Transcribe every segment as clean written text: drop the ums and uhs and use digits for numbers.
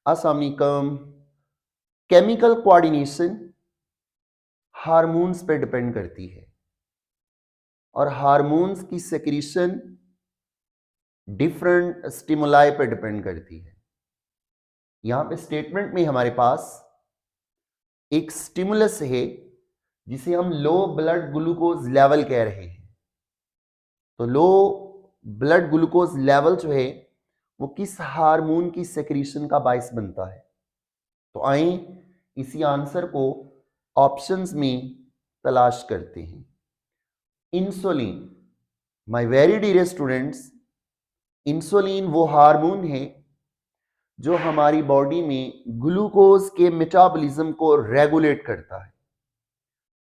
अस्सलाम वालेकुम। Chemical coordination hormones पे डिपेंड करती है और हार्मोन्स की सेक्रीशन डिफरेंट स्टिमुलाई पे डिपेंड करती है। यहां पे स्टेटमेंट में हमारे पास एक स्टिमुलस है जिसे हम लो ब्लड ग्लूकोज लेवल कह रहे हैं। तो लो ब्लड ग्लूकोज लेवल जो है वो किस हार्मोन की सेक्रीशन का बायस बनता है। तो आए इसी आंसर को ऑप्शंस में तलाश करते हैं। Insulin, my very dear students, insulin वो हार्मोन है जो हमारी बॉडी में ग्लूकोज के मेटाबॉलिज्म को रेगुलेट करता है।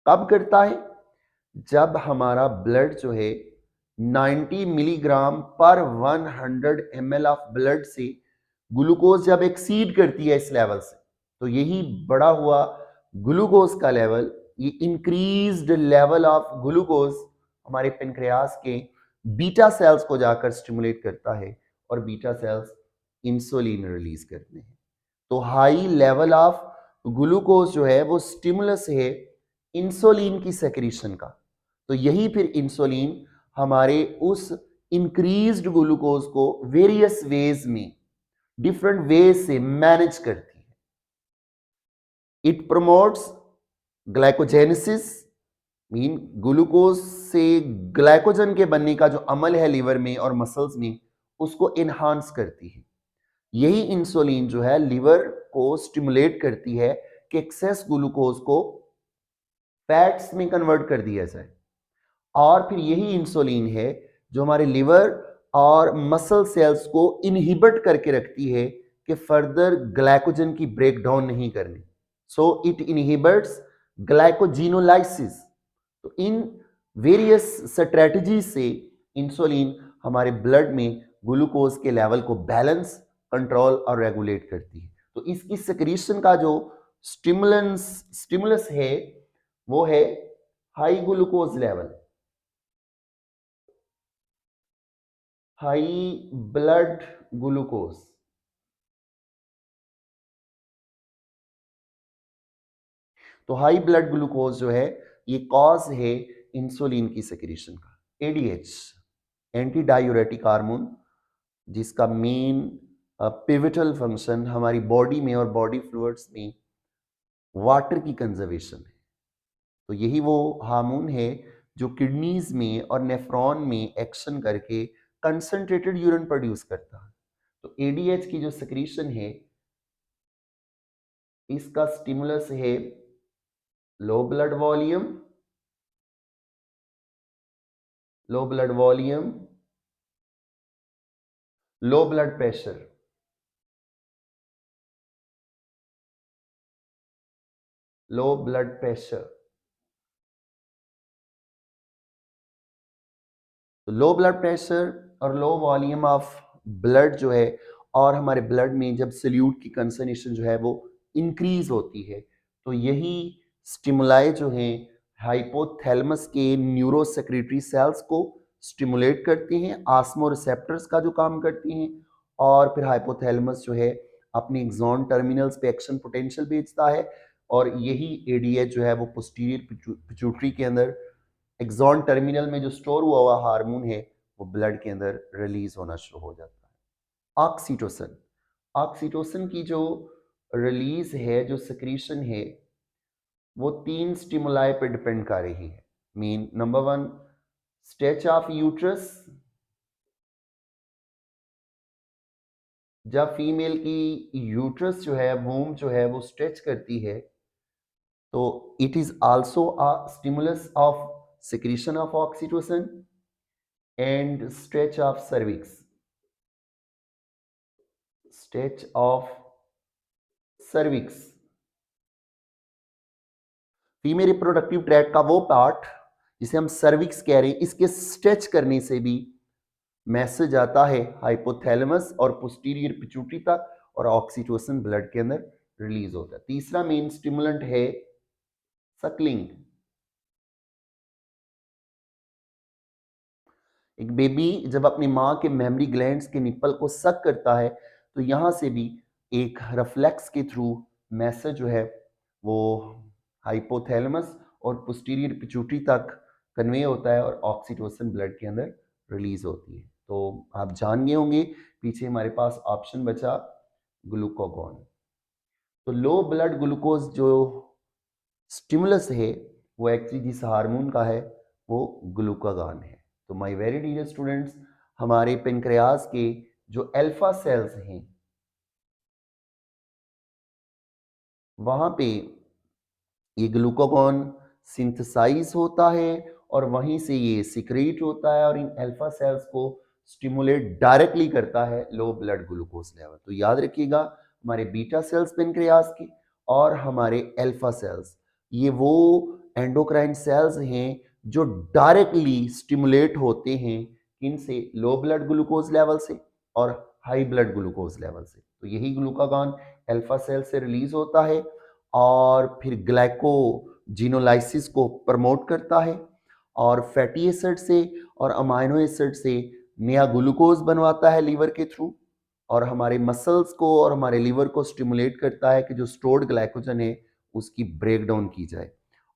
कब करता है? जब हमारा ब्लड जो है 90 मिलीग्राम पर 100 ml ऑफ ब्लड से ग्लूकोज जब एक्सीड करती है इस लेवल से, तो यही बढ़ा हुआ ग्लूकोज का लेवल, ये इंक्रीज्ड लेवल ऑफ ग्लूकोज हमारे पेनक्रियास के बीटा सेल्स को जाकर स्टिमुलेट करता है और बीटा सेल्स इंसुलिन रिलीज करते हैं। तो हाई लेवल ऑफ ग्लूकोज जो है वो स्टिमुलस है इंसुलिन की सेक्रीशन का। तो यही फिर इंसुलिन हमारे उस इंक्रीज्ड ग्लूकोज को वेरियस वेज में, डिफरेंट वेज से मैनेज करती है। It promotes glycogenesis, mean glucose से ग्लाइकोजन के बनने का जो अमल है लीवर में और मसल्स में, उसको एनहांस करती है। यही इंसुलिन जो है लीवर को स्टिमुलेट करती है कि एक्सेस ग्लूकोज को फैट्स में कन्वर्ट कर दिया जाए। और फिर यही इंसुलिन है जो हमारे लिवर और मसल सेल्स को इनहिबिट करके रखती है कि फर्दर ग्लाइकोजन की ब्रेकडाउन नहीं करनी। So it inhibits glycogenolysis. तो इन वेरियस स्ट्रेटजी से इंसुलिन हमारे ब्लड में ग्लूकोज के लेवल को बैलेंस, कंट्रोल और रेगुलेट करती है। तो इसकी सेक्रीशन का जो स्टिमुलस है वो है high glucose level, high blood glucose. तो हाई ब्लड ग्लूकोज जो है ये कॉज है इंसुलिन की सेक्रीशन का। एडीएच, एंटी डायूरेटिक हार्मोन, जिसका मेन पिवटल फंक्शन हमारी बॉडी में और बॉडी फ्लूइड्स में वाटर की कंजर्वेशन है। तो यही वो हार्मोन है जो किडनीज में और नेफ्रॉन में एक्शन करके कंसंट्रेटेड यूरिन प्रोड्यूस करता है। तो एडीएच की जो सेक्रीशन है इसका स्टिमुलस है low blood volume, low blood volume, low blood pressure. Low blood pressure, तो लो ब्लड प्रेशर और लो वॉल्यूम ऑफ ब्लड जो है, और हमारे ब्लड में जब सल्यूट की कंसंट्रेशन जो है वो इंक्रीज होती है, तो यही स्टिमुलाई जो है हाइपोथैलेमस के न्यूरो सेक्रेटरी सेल्स को स्टिमुलेट करती हैं, आस्मो रिसेप्टर्स का जो काम करती हैं, और फिर हाइपोथैलेमस जो है अपनी एक्सॉन टर्मिनल्स पे एक्शन पोटेंशियल भेजता है, और यही एडीएच जो है वो पोस्टीरियर पिट्यूटरी के अंदर एक्सॉन टर्मिनल में जो स्टोर हुआ हुआ हार्मोन है वो ब्लड के अंदर रिलीज होना शुरू हो जाता है। ऑक्सीटोसिन, ऑक्सीटोसिन की जो रिलीज है, जो सेक्रीशन है, वो तीन स्टिमुलाई पे डिपेंड कर रही है। Mean number one, stretch of uterus. जब फीमेल की यूट्रस जो है, वूम जो है वो स्ट्रेच करती है, तो it is also a stimulus of secretion of oxytocin and stretch of cervix, stretch of cervix। Female reproductive tract का वो पार्ट जिसे हम सर्विक्स कह रहे हैं, इसके स्ट्रेच करने से भी मैसेज आता है हाइपोथैलेमस और पोस्टीरियर पिट्यूटरी तक, और ऑक्सीटोसिन ब्लड के अंदर रिलीज होता है। तीसरा मेन स्टिमुलेंट है सकलिंग। एक बेबी जब अपनी माँ के मेमरी ग्लैंड्स के निप्पल को सक करता है, तो यहां से भी एक रिफ्लेक्स के थ्रू मैसेज जो है वो हाइपोथैलेमस और पोस्टीरियर पिट्यूटरी तक कन्वे होता है और ऑक्सीटोसिन ब्लड के अंदर रिलीज होती है। तो आप जान गए होंगे, पीछे हमारे पास ऑप्शन बचा ग्लूकागॉन। तो लो ब्लड ग्लूकोज जो स्टिमुलस है वो एक्चुअली जिस हार्मोन का है वो ग्लूकागॉन है। तो माय वेरी डियर स्टूडेंट्स, हमारे पेनक्रियास के जो अल्फा सेल्स हैं वहां पे ये ग्लूकागॉन सिंथेसाइज होता है और वहीं से ये सिक्रीट होता है और इन अल्फा सेल्स को स्टिमुलेट डायरेक्टली करता है लो ब्लड ग्लूकोज लेवल। तो याद रखिएगा, हमारे बीटा सेल्स पेनक्रियास के और हमारे अल्फा सेल्स ये वो एंडोक्राइन सेल्स हैं जो डायरेक्टली स्टिमुलेट होते हैं इनसे लो ब्लड ग्लूकोज लेवल से और हाई ब्लड ग्लूकोज लेवल से। तो यही ग्लूकागॉन अल्फा सेल से रिलीज होता है और फिर ग्लाइकोजिनोलाइसिस को प्रमोट करता है और फैटी एसिड से और अमाइनो एसिड से नया ग्लूकोज बनवाता है लीवर के थ्रू और हमारे मसल्स को और हमारे लीवर को स्टिमुलेट करता है कि जो स्टोर्ड ग्लाइकोजन है उसकी ब्रेकडाउन की जाए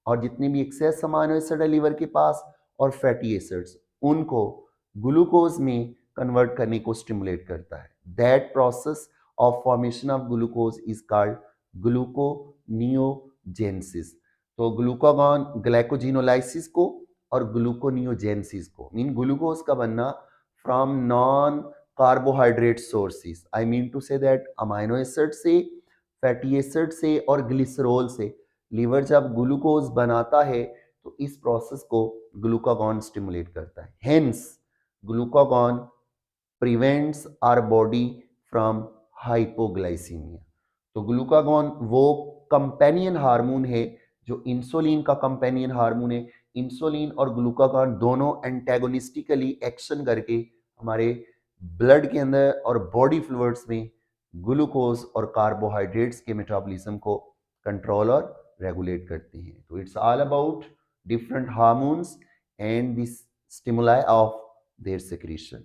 और जितने भी एक्सेस अमाइनो एसिड है लीवर के पास और फैटी एसिड्स उनको ग्लूकोज में कन्वर्ट करने को स्टिमुलेट करता है। That process of formation of glucose is called gluconeogenesis. तो ग्लूकागॉन ग्लाइकोजिनोलाइसिस को और ग्लूकोनियोजेनेसिस को मीन ग्लूकोज का बनना from non carbohydrate sources, I mean to say that amino acid से, फैटी एसिड से और ग्लिसरॉल से लीवर जब ग्लूकोज बनाता है तो इस प्रोसेस को ग्लूकागॉन स्टिमुलेट करता है। Hence glucagon prevents our body from hypoglycaemia. तो ग्लूकागॉन वो कंपेनियन हार्मोन है जो इंसुलिन का कंपेनियन हार्मोन है। इंसुलिन और ग्लूकागॉन दोनों एंटेगोनिस्टिकली एक्शन करके हमारे ब्लड के अंदर और बॉडी फ्लूइड्स में ग्लूकोज और कार्बोहाइड्रेट्स के मेटाबॉलिज्म को कंट्रोल और रेगुलेट करते हैं। तो it's all about different hormones and this stimuli of their secretion.